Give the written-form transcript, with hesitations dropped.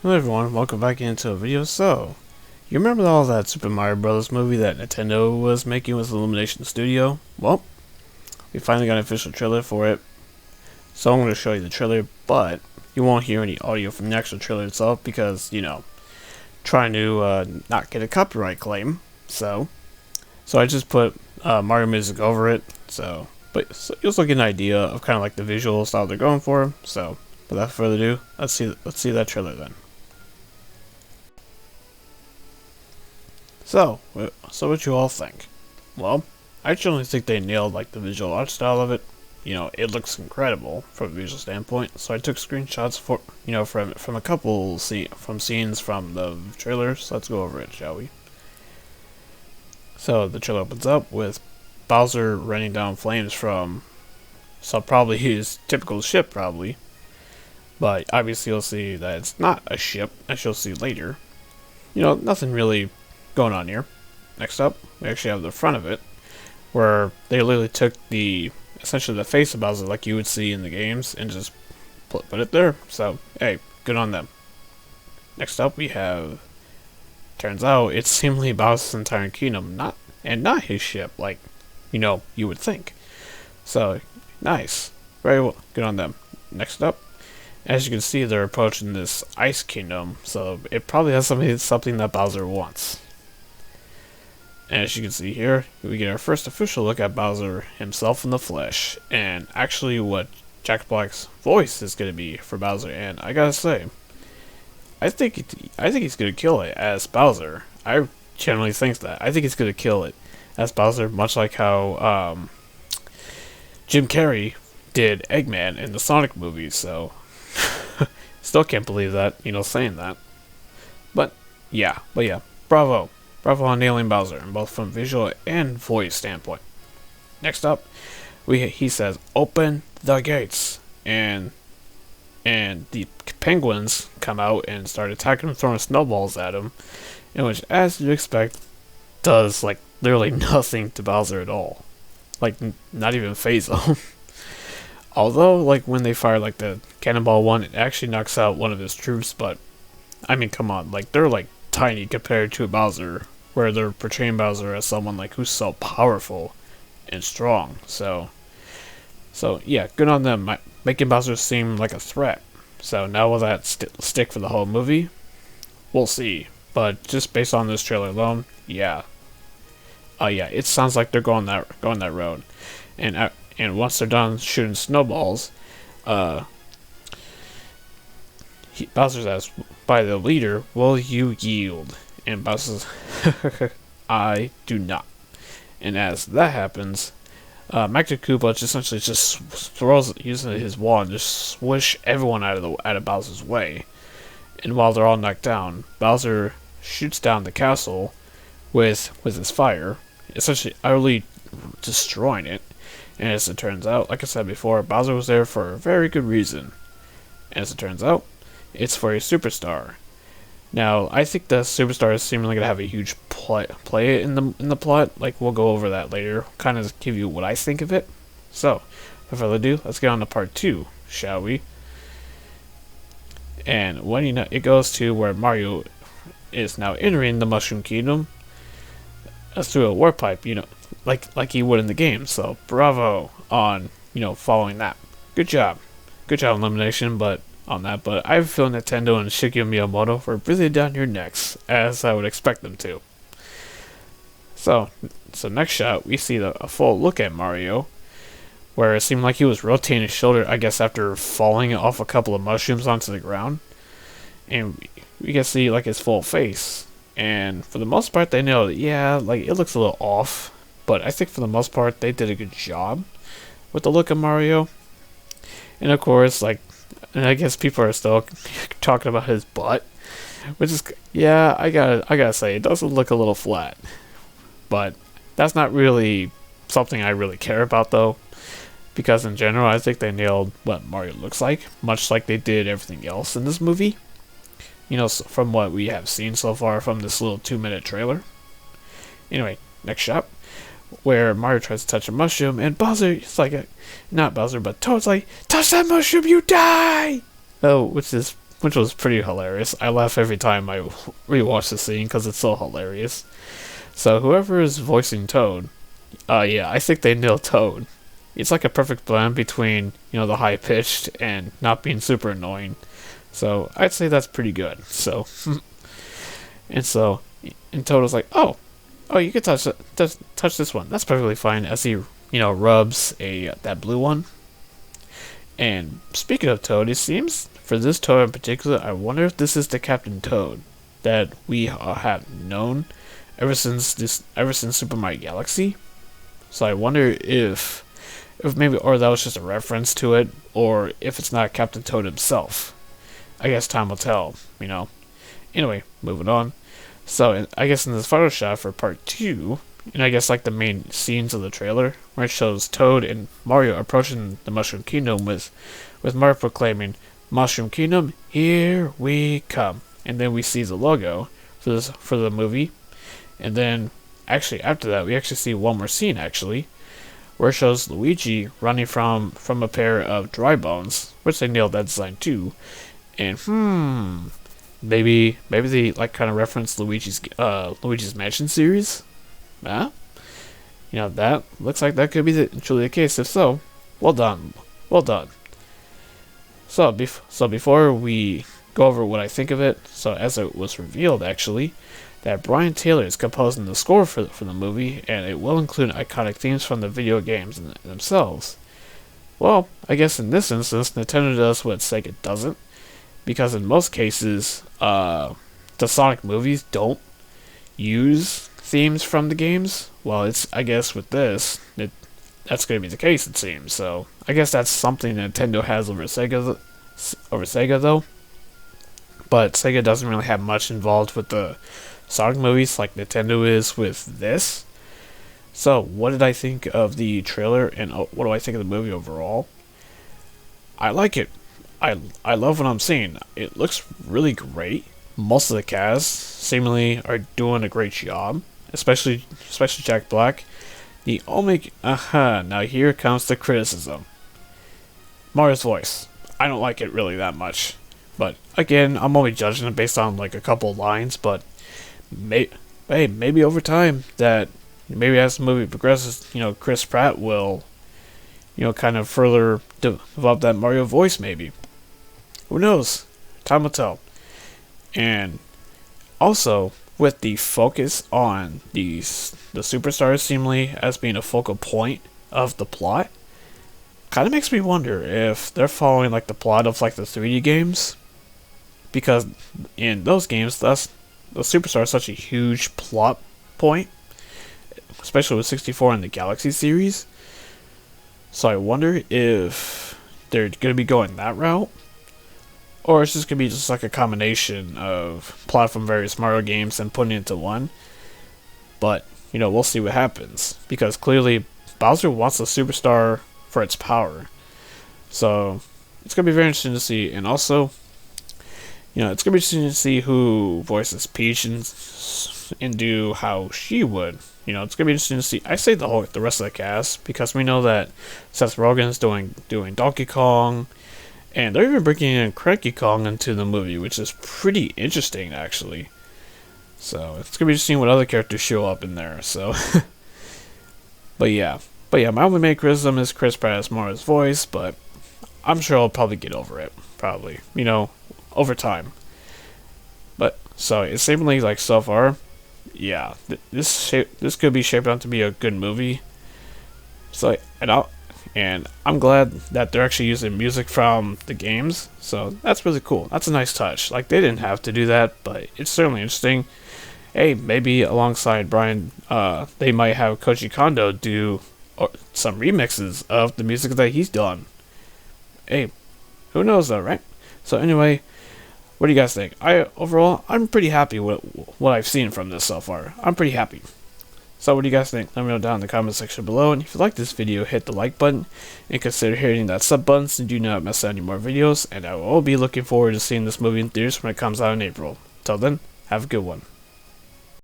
Hello everyone, welcome back into a video. So, you remember all that Super Mario Bros. Movie that Nintendo was making with Illumination Studio? Well, we finally got an official trailer for it. So I'm going to show you the trailer, but you won't hear any audio from the actual trailer itself because, trying to not get a copyright claim. So I just put Mario music over it, so you'll also get an idea of kind of like the visual style they're going for. So, without further ado, let's see that trailer then. So what you all think? Well, I generally think they nailed like the visual art style of it. It looks incredible from a visual standpoint. So I took screenshots from a couple scenes from the trailers. Let's go over it, shall we? So the trailer opens up with Bowser raining down flames from probably his typical ship, probably. But obviously you'll see that it's not a ship, as you'll see later. Nothing really going on here. Next up, we actually have the front of it, where they literally took essentially the face of Bowser like you would see in the games and just put it there. So, hey, good on them. Next up, we have, turns out it's seemingly Bowser's entire kingdom, not his ship, like, you would think. So, nice. Very well, good on them. Next up, as you can see, they're approaching this ice kingdom, so it probably has something that Bowser wants. As you can see here, we get our first official look at Bowser himself in the flesh, and actually what Jack Black's voice is going to be for Bowser. And I gotta say, I think he's going to kill it as Bowser. I generally think that. I think he's going to kill it as Bowser, much like how Jim Carrey did Eggman in the Sonic movies. So, still can't believe that, saying that. But yeah, bravo. Bravo on nailing Bowser, both from visual and voice standpoint. Next up, he says, "Open the gates," and the penguins come out and start attacking him, throwing snowballs at him, in which, as you expect, does like literally nothing to Bowser at all, like not even phase him. Although, like when they fire like the cannonball one, it actually knocks out one of his troops. But I mean, come on, like they're like tiny compared to Bowser, where they're portraying Bowser as someone like who's so powerful and strong. So yeah, good on them making Bowser seem like a threat. So now will that stick for the whole movie? We'll see. But just based on this trailer alone, yeah, it sounds like they're going that road. And once they're done shooting snowballs, Bowser's asked by the leader, "Will you yield?" And Bowser says, "I do not." And as that happens, Master Koopa essentially just throws, using his wand, just swish everyone out of Bowser's way. And while they're all knocked down, Bowser shoots down the castle with his fire, essentially utterly destroying it. And as it turns out, like I said before, Bowser was there for a very good reason. And as it turns out, it's for a superstar. Now, I think the superstar is seemingly going to have a huge play in the plot. Like, we'll go over that later. Kind of give you what I think of it. So, without further ado, let's get on to part 2, shall we? And when it goes to where Mario is now entering the Mushroom Kingdom through a warp pipe, like he would in the game. So, bravo on, following that. Good job, Illumination, but I feel Nintendo and Shigeru Miyamoto were breathing down your necks, as I would expect them to. So next shot, we see a full look at Mario, where it seemed like he was rotating his shoulder, I guess after falling off a couple of mushrooms onto the ground. And we can see like his full face. And for the most part, they nailed it. Yeah, like it looks a little off, but I think for the most part, they did a good job with the look of Mario. And of course, and I guess people are still talking about his butt, which is, yeah, I gotta say, it doesn't look a little flat. But that's not really something I really care about, though, because in general, I think they nailed what Mario looks like, much like they did everything else in this movie. From what we have seen so far from this little 2-minute trailer. Anyway, next shot, where Mario tries to touch a mushroom, and Bowser, it's like not Bowser, but Toad's like, "Touch that mushroom, you die!" Oh, which is which was pretty hilarious. I laugh every time I rewatch the scene because it's so hilarious. So whoever is voicing Toad, yeah, I think they nailed Toad. It's like a perfect blend between, the high pitched and not being super annoying. So I'd say that's pretty good. So, and Toad was like, oh, you can touch this one. That's perfectly fine. As he, rubs that blue one. And speaking of Toad, it seems for this Toad in particular, I wonder if this is the Captain Toad that we have known ever since Super Mario Galaxy. So I wonder if maybe, or that was just a reference to it, or if it's not Captain Toad himself. I guess time will tell, Anyway, moving on. So I guess in this photo shot for part 2, and I guess like the main scenes of the trailer, where it shows Toad and Mario approaching the Mushroom Kingdom with Mario proclaiming, "Mushroom Kingdom, here we come." And then we see the logo for the movie. And then actually after that we actually see one more scene where it shows Luigi running from a pair of dry bones, which they nailed that design too. And maybe they like kind of reference Luigi's Mansion series. That looks like that could be truly the case. If so, well done. So before we go over what I think of it, so as it was revealed actually, that Brian Taylor is composing the score for the movie, and it will include iconic themes from the video games themselves. Well, I guess in this instance, Nintendo does what Sega doesn't, because in most cases, the Sonic movies don't use themes from the games. Well, I guess with this, that's going to be the case, it seems. So I guess that's something Nintendo has over Sega though. But Sega doesn't really have much involved with the Sonic movies like Nintendo is with this. So what did I think of the trailer, and what do I think of the movie overall? I like it. I love what I'm seeing. It looks really great. Most of the cast seemingly are doing a great job, especially Jack Black. The only now here comes the criticism. Mario's voice. I don't like it really that much. But again, I'm only judging it based on like a couple lines, but maybe over time maybe as the movie progresses, Chris Pratt will kind of further develop that Mario voice maybe. Who knows? Time will tell. And also, with the focus on the superstars seemingly as being a focal point of the plot, kind of makes me wonder if they're following like the plot of like the 3D games, because in those games, the superstar is such a huge plot point, especially with 64 in the Galaxy series. So I wonder if they're going to be going that route, or it's just going to be just like a combination of plot from various Mario games and putting it into one. But, we'll see what happens. Because clearly, Bowser wants the superstar for its power. So, it's going to be very interesting to see. And also, it's going to be interesting to see who voices Peach and do how she would. It's going to be interesting to see. I say the rest of the cast, because we know that Seth Rogen's doing Donkey Kong. And they're even bringing in Cranky Kong into the movie, which is pretty interesting, actually. So, it's going to be interesting what other characters show up in there, so. But yeah, my only main criticism is Chris Pratt as Mario's voice, but I'm sure I'll probably get over it. Probably. Over time. But, so, it's seemingly like so far, yeah, this could be shaped out to be a good movie. So, and I'm glad that they're actually using music from the games, so that's really cool. That's a nice touch. Like, they didn't have to do that, but it's certainly interesting. Hey, maybe alongside Brian, they might have Koji Kondo do some remixes of the music that he's done. Hey, who knows though, right? So anyway, what do you guys think? Overall, I'm pretty happy with what I've seen from this so far. I'm pretty happy. So what do you guys think? Let me know down in the comment section below, and if you like this video, hit the like button, and consider hitting that sub button so you do not miss out any more videos, and I will be looking forward to seeing this movie in theaters when it comes out in April. Till then, have a good one.